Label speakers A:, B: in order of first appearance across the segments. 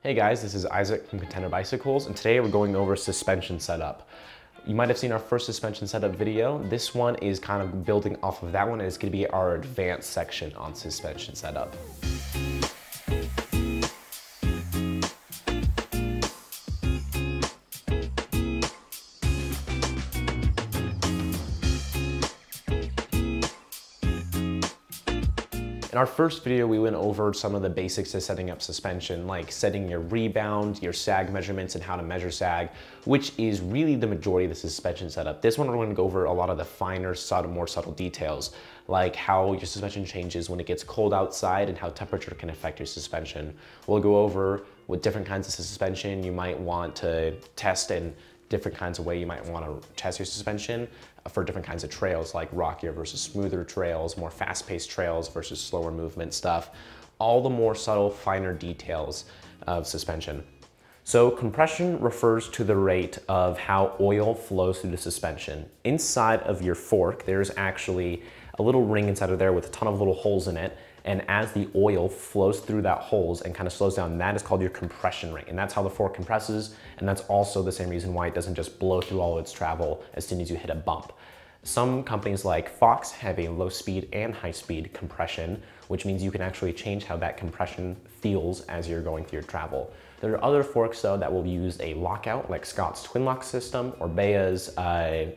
A: Hey guys, this is Isaac from Contender Bicycles, and today we're going over suspension setup. You might have seen our first suspension setup video. This one is kind of building off of that one, and it's going to be our advanced section on suspension setup. In our first video, we went over some of the basics of setting up suspension, like setting your rebound, your sag measurements, and how to measure sag, which is really the majority of the suspension setup. This one, we're going to go over a lot of the finer, more subtle details, like how your suspension changes when it gets cold outside and how temperature can affect your suspension. We'll go over what different kinds of suspension you might want to test and different kinds of way you might want to test your suspension for different kinds of trails, like rockier versus smoother trails, more fast-paced trails versus slower movement stuff, all the more subtle, finer details of suspension. So compression refers to the rate of how oil flows through the suspension. Inside of your fork, there's actually a little ring inside of there with a ton of little holes in it. And as the oil flows through that holes and kind of slows down, that is called your compression rate. And that's how the fork compresses. And that's also the same reason why it doesn't just blow through all its travel as soon as you hit a bump. Some companies like Fox have a low speed and high speed compression, which means you can actually change how that compression feels as you're going through your travel. There are other forks though that will use a lockout, like Scott's twin lock system or Baya's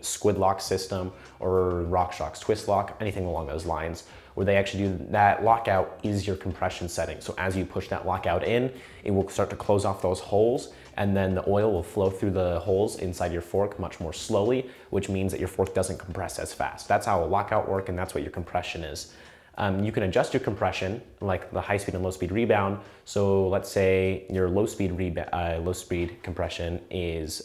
A: squid lock system or RockShox's twist lock, anything along those lines, where they actually do that lockout is your compression setting. So as you push that lockout in, it will start to close off those holes, and then the oil will flow through the holes inside your fork much more slowly, which means that your fork doesn't compress as fast. That's how a lockout works, and that's what your compression is. You can adjust your compression, like the high speed and low speed rebound. So let's say your low speed compression is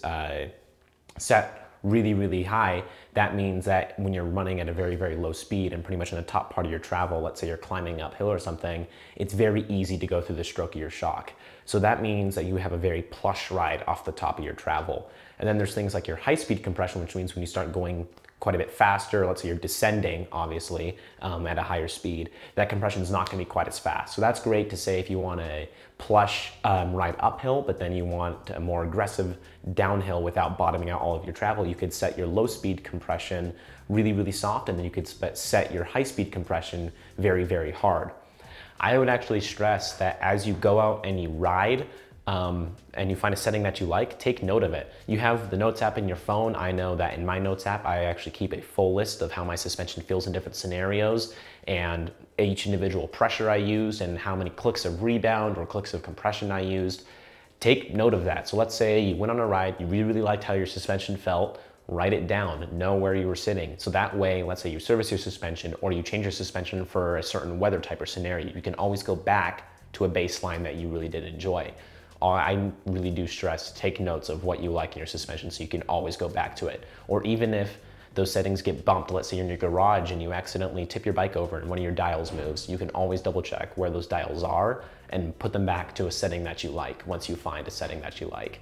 A: set really, really high. That means that when you're running at a very, very low speed and pretty much in the top part of your travel, let's say you're climbing uphill or something, it's very easy to go through the stroke of your shock. So that means that you have a very plush ride off the top of your travel. And then there's things like your high speed compression, which means when you start going quite a bit faster, let's say you're descending, obviously, at a higher speed, that compression is not gonna be quite as fast. So that's great to say if you want a plush ride uphill, but then you want a more aggressive downhill without bottoming out all of your travel, you could set your low speed compression really, really soft, and then you could set your high speed compression very, very hard. I would actually stress that as you go out and you ride, and you find a setting that you like, take note of it. You have the Notes app in your phone. I know that in my Notes app, I actually keep a full list of how my suspension feels in different scenarios and each individual pressure I used and how many clicks of rebound or clicks of compression I used. Take note of that. So let's say you went on a ride, you really, really liked how your suspension felt, write it down, know where you were sitting. So that way, let's say you service your suspension or you change your suspension for a certain weather type or scenario, you can always go back to a baseline that you really did enjoy. I really do stress, take notes of what you like in your suspension so you can always go back to it. Or even if those settings get bumped, let's say you're in your garage and you accidentally tip your bike over and one of your dials moves, you can always double check where those dials are and put them back to a setting that you like once you find a setting that you like.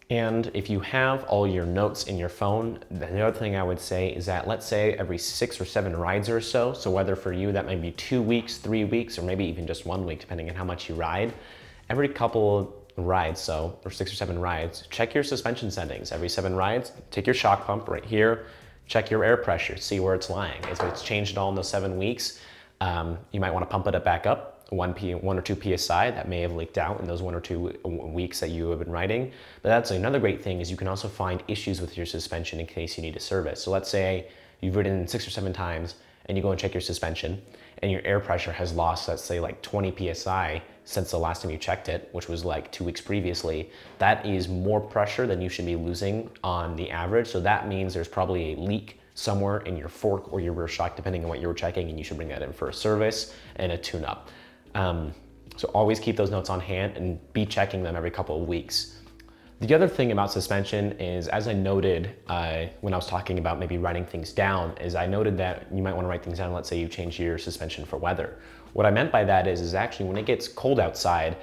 A: And if you have all your notes in your phone, the other thing I would say is that let's say every 6 or 7 rides or so whether for you that might be 2 weeks, 3 weeks, or maybe even just 1 week, depending on how much you ride, every couple rides, or 6 or 7 rides, check your suspension settings. Every 7 rides, take your shock pump right here, check your air pressure, see where it's lying. If it's changed at all in those 7 weeks, you might want to pump it back up 1 or 2 PSI. That may have leaked out in those 1 or 2 weeks that you have been riding. But that's another great thing, is you can also find issues with your suspension in case you need a service. So let's say you've ridden 6 or 7 times and you go and check your suspension and your air pressure has lost, let's say like 20 PSI since the last time you checked it, which was like 2 weeks previously. That is more pressure than you should be losing on the average. So that means there's probably a leak somewhere in your fork or your rear shock, depending on what you were checking, and you should bring that in for a service and a tune-up. So always keep those notes on hand and be checking them every couple of weeks. The other thing about suspension is, as I noted when I was talking about maybe writing things down, is I noted that you might want to write things down. Let's say you change your suspension for weather. What I meant by that is actually when it gets cold outside,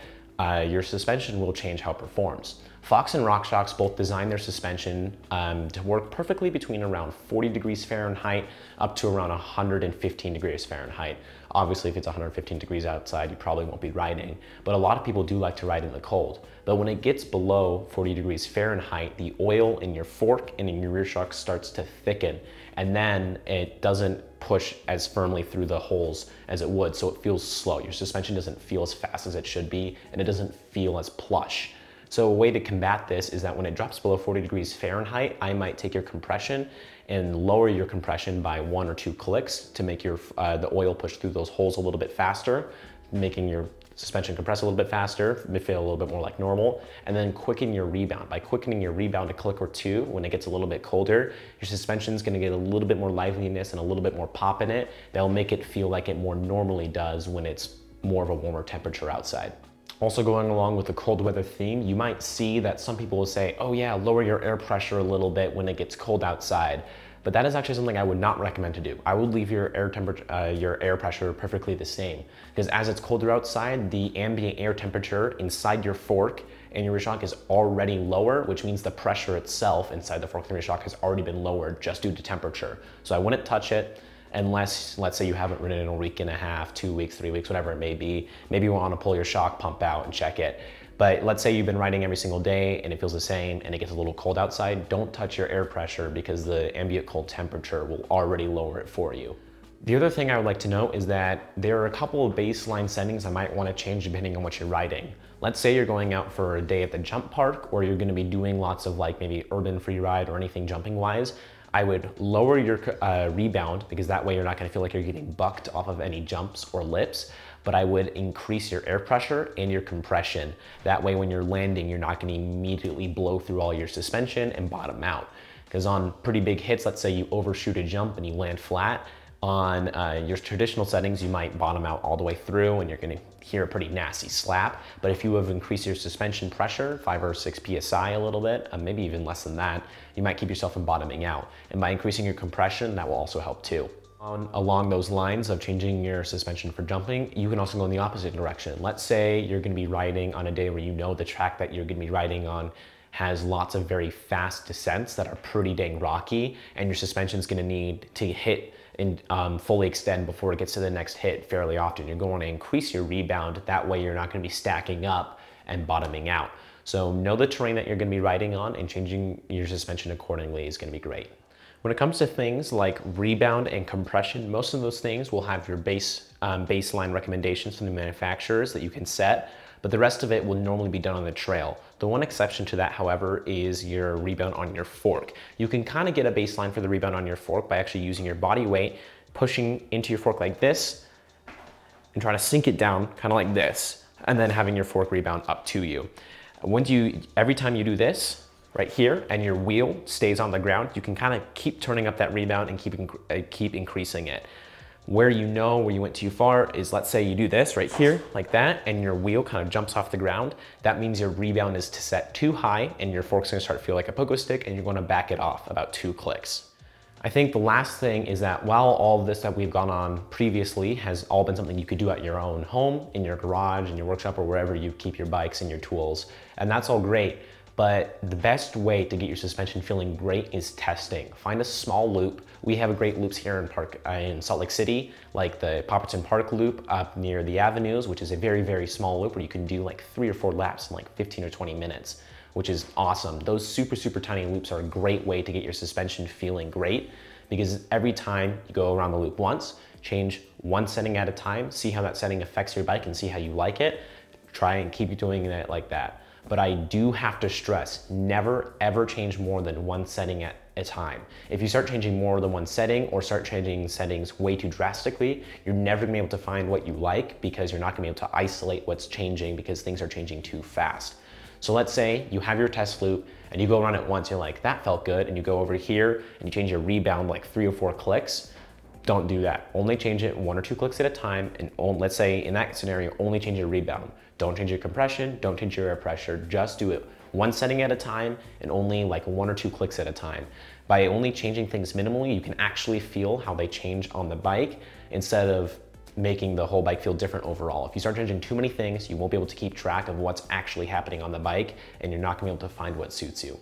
A: your suspension will change how it performs. Fox and RockShox both designed their suspension to work perfectly between around 40 degrees Fahrenheit up to around 115 degrees Fahrenheit. Obviously, if it's 115 degrees outside, you probably won't be riding, but a lot of people do like to ride in the cold. But when it gets below 40 degrees Fahrenheit, the oil in your fork and in your rear shock starts to thicken, and then it doesn't push as firmly through the holes as it would, so it feels slow. Your suspension doesn't feel as fast as it should be, and it doesn't feel as plush. So a way to combat this is that when it drops below 40 degrees Fahrenheit, I might take your compression and lower your compression by 1 or 2 clicks to make your the oil push through those holes a little bit faster, making your suspension compress a little bit faster, feel a little bit more like normal, and then quicken your rebound. By quickening your rebound a click or 2, when it gets a little bit colder, your suspension is going to get a little bit more liveliness and a little bit more pop in it. That'll make it feel like it more normally does when it's more of a warmer temperature outside. Also, going along with the cold weather theme, you might see that some people will say, oh yeah, lower your air pressure a little bit when it gets cold outside. But that is actually something I would not recommend to do. I would leave your air pressure perfectly the same, because as it's colder outside, the ambient air temperature inside your fork and your rear shock is already lower, which means the pressure itself inside the fork and rear shock has already been lowered just due to temperature. So I wouldn't touch it unless, let's say you haven't ridden in a week and a half, 2 weeks, 3 weeks, whatever it may be. Maybe you want to pull your shock pump out and check it. But let's say you've been riding every single day and it feels the same and it gets a little cold outside, don't touch your air pressure because the ambient cold temperature will already lower it for you. The other thing I would like to note is that there are a couple of baseline settings I might want to change depending on what you're riding. Let's say you're going out for a day at the jump park, or you're going to be doing lots of like maybe urban free ride or anything jumping wise. I would lower your rebound, because that way you're not going to feel like you're getting bucked off of any jumps or lips. But I would increase your air pressure and your compression. That way when you're landing, you're not going to immediately blow through all your suspension and bottom out. Because on pretty big hits, let's say you overshoot a jump and you land flat, on your traditional settings, you might bottom out all the way through and you're going to hear a pretty nasty slap. But if you have increased your suspension pressure, 5 or 6 PSI a little bit, maybe even less than that, you might keep yourself from bottoming out. And by increasing your compression, that will also help too. Along those lines of changing your suspension for jumping, you can also go in the opposite direction. Let's say you're going to be riding on a day where you know the track that you're going to be riding on has lots of very fast descents that are pretty dang rocky, and your suspension is going to need to hit and fully extend before it gets to the next hit fairly often. You're going to increase your rebound. That way you're not going to be stacking up and bottoming out. So know the terrain that you're going to be riding on, and changing your suspension accordingly is going to be great. When it comes to things like rebound and compression, most of those things will have your baseline recommendations from the manufacturers that you can set, but the rest of it will normally be done on the trail. The one exception to that, however, is your rebound on your fork. You can kind of get a baseline for the rebound on your fork by actually using your body weight, pushing into your fork like this, and trying to sink it down kind of like this, and then having your fork rebound up to you. Every time you do this, right here, and your wheel stays on the ground, you can kind of keep turning up that rebound and keep increasing it. Where you know where you went too far is, let's say you do this right here, like that, and your wheel kind of jumps off the ground. That means your rebound is to set too high, and your fork's gonna start to feel like a pogo stick, and you're gonna back it off about 2 clicks. I think the last thing is that while all of this that we've gone on previously has all been something you could do at your own home, in your garage, in your workshop, or wherever you keep your bikes and your tools, and that's all great. But the best way to get your suspension feeling great is testing. Find a small loop. We have great loops here in Salt Lake City, like the Popperton Park loop up near the avenues, which is a very, very small loop where you can do like 3 or 4 laps in like 15 or 20 minutes, which is awesome. Those super, super tiny loops are a great way to get your suspension feeling great, because every time you go around the loop once, change one setting at a time, see how that setting affects your bike and see how you like it. Try and keep doing it like that. But I do have to stress, never ever change more than one setting at a time. If you start changing more than one setting, or start changing settings way too drastically, you're never gonna be able to find what you like, because you're not gonna be able to isolate what's changing, because things are changing too fast. So let's say you have your test loop and you go around it once, you're like, that felt good, and you go over here and you change your rebound like 3 or 4 clicks. Don't do that. Only change it 1 or 2 clicks at a time, and let's say in that scenario, only change your rebound. Don't change your compression, don't change your air pressure, just do it one setting at a time and only like 1 or 2 clicks at a time. By only changing things minimally, you can actually feel how they change on the bike instead of making the whole bike feel different overall. If you start changing too many things, you won't be able to keep track of what's actually happening on the bike, and you're not gonna be able to find what suits you.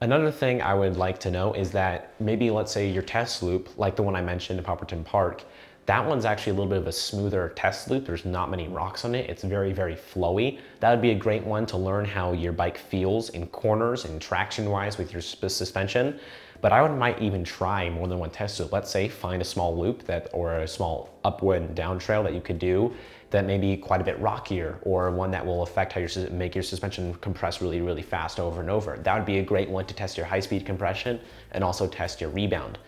A: Another thing I would like to know is that maybe, let's say your test loop, like the one I mentioned in Popperton Park, That one's actually a little bit of a smoother test loop. There's not many rocks on it. It's very, very flowy. That would be a great one to learn how your bike feels in corners and traction-wise with your suspension. But might even try more than one test loop. Let's say find a small loop or a small upward and down trail that you could do that may be quite a bit rockier, or one that will affect how make your suspension compress really, really fast over and over. That would be a great one to test your high-speed compression and also test your rebound.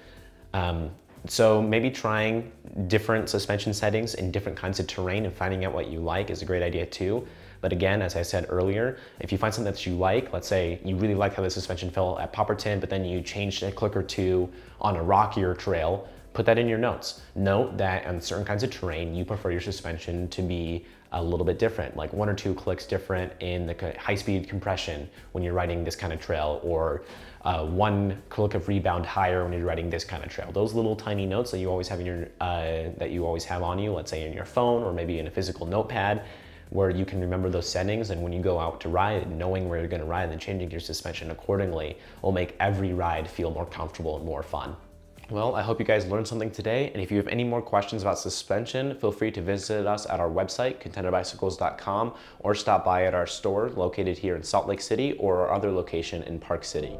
A: So maybe trying different suspension settings in different kinds of terrain and finding out what you like is a great idea too. But again, as I said earlier, if you find something that you like, let's say you really like how the suspension felt at Popperton, but then you changed a click or two on a rockier trail, put that in your notes. Note that on certain kinds of terrain, you prefer your suspension to be a little bit different, like 1 or 2 clicks different in the high-speed compression when you're riding this kind of trail, or 1 click of rebound higher when you're riding this kind of trail. Those little tiny notes that you always have in your on you, let's say in your phone or maybe in a physical notepad, where you can remember those settings, and when you go out to ride, knowing where you're going to ride and changing your suspension accordingly will make every ride feel more comfortable and more fun. Well, I hope you guys learned something today, and if you have any more questions about suspension, feel free to visit us at our website, contenderbicycles.com, or stop by at our store located here in Salt Lake City or our other location in Park City.